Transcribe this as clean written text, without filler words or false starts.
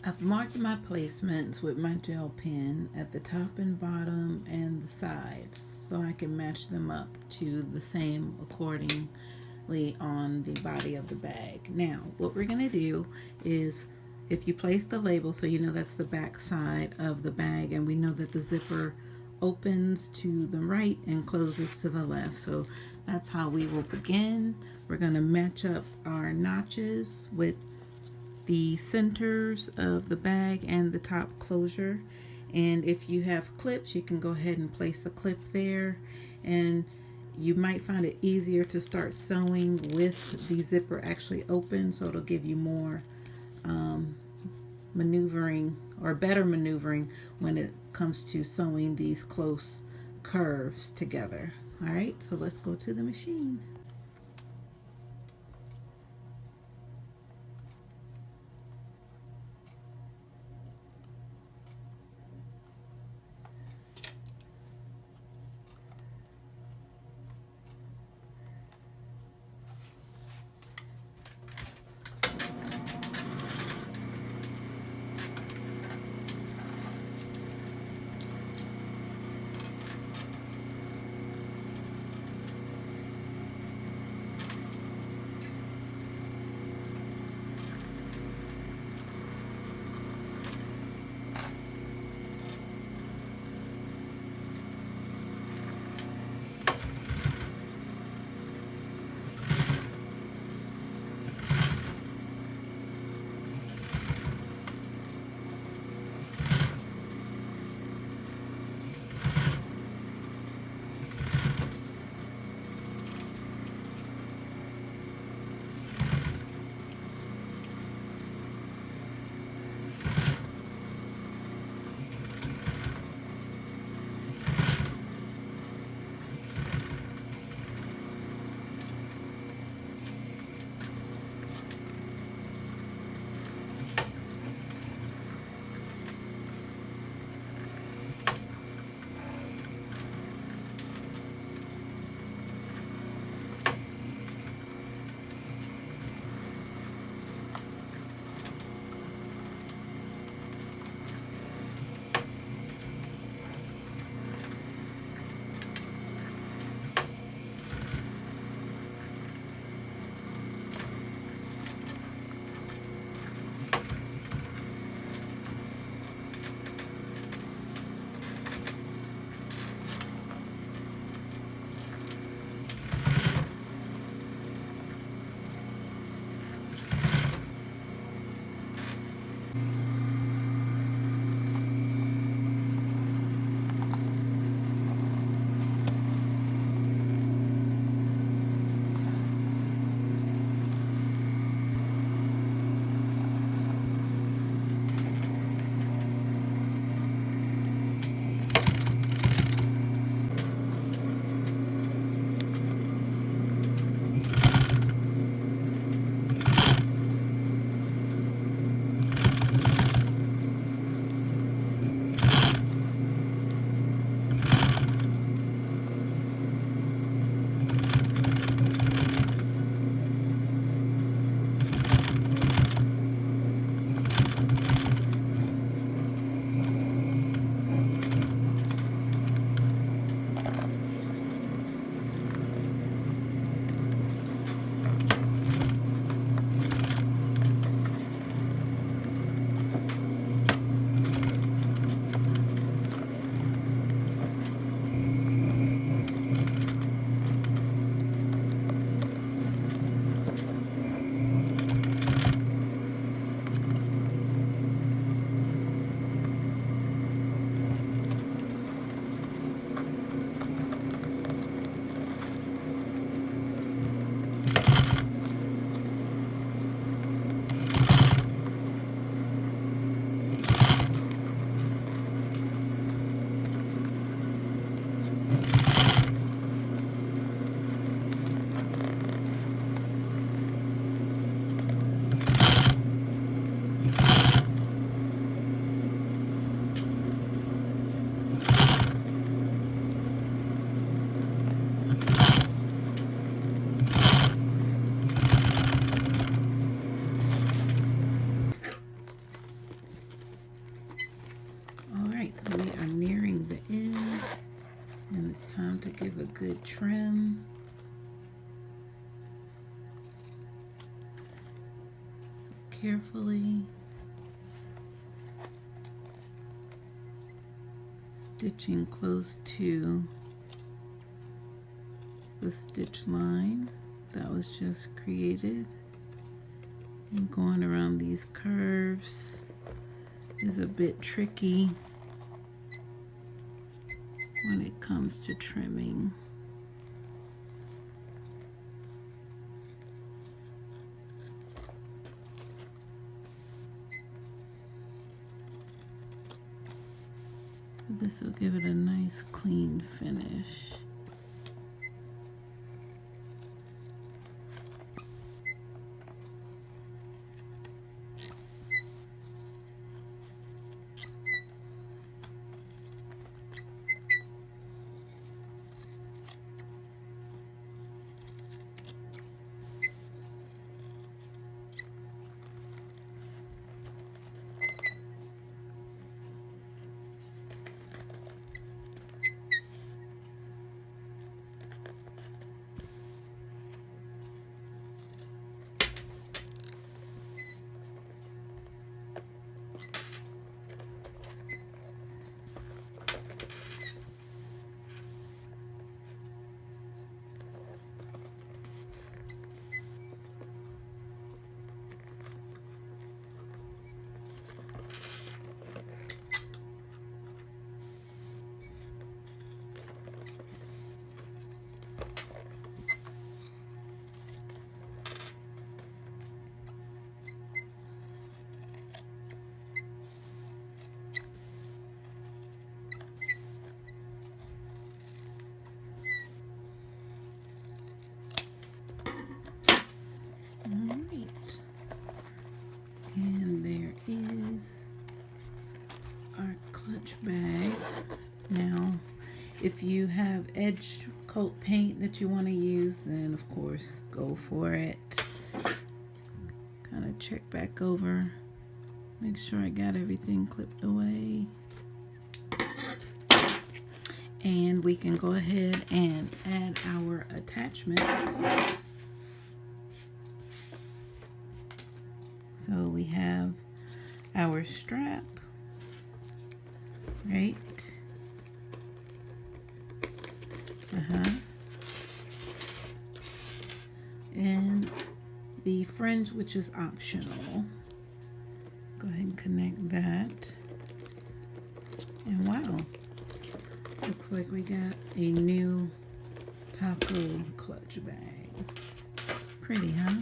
I've marked my placements with my gel pen at the top and bottom and the sides so I can match them up to the same accordingly on the body of the bag. Now, what we're going to do is, if you place the label, so you know that's the back side of the bag, and we know that the zipper opens to the right and closes to the left. So that's how we will begin. We're going to match up our notches with the centers of the bag and the top closure. And if you have clips, you can go ahead and place the clip there, and you might find it easier to start sewing with the zipper actually open, so it'll give you more maneuvering, or better maneuvering, when it comes to sewing these close curves together. All right, so let's go to the machine. nearing the end, and it's time to give a good trim. So carefully stitching close to the stitch line that was just created, and going around these curves is a bit tricky when it comes to trimming. This will give it a nice clean finish. And there is our clutch bag. Now, if you have edge coat paint that you want to use, then of course go for it. Kind of check back over, make sure I got everything clipped away. And we can go ahead and add our attachments. So we have our strap, right? And the fringe, which is optional. Go ahead and connect that. And wow, looks like we got a new taco clutch bag. Pretty, huh?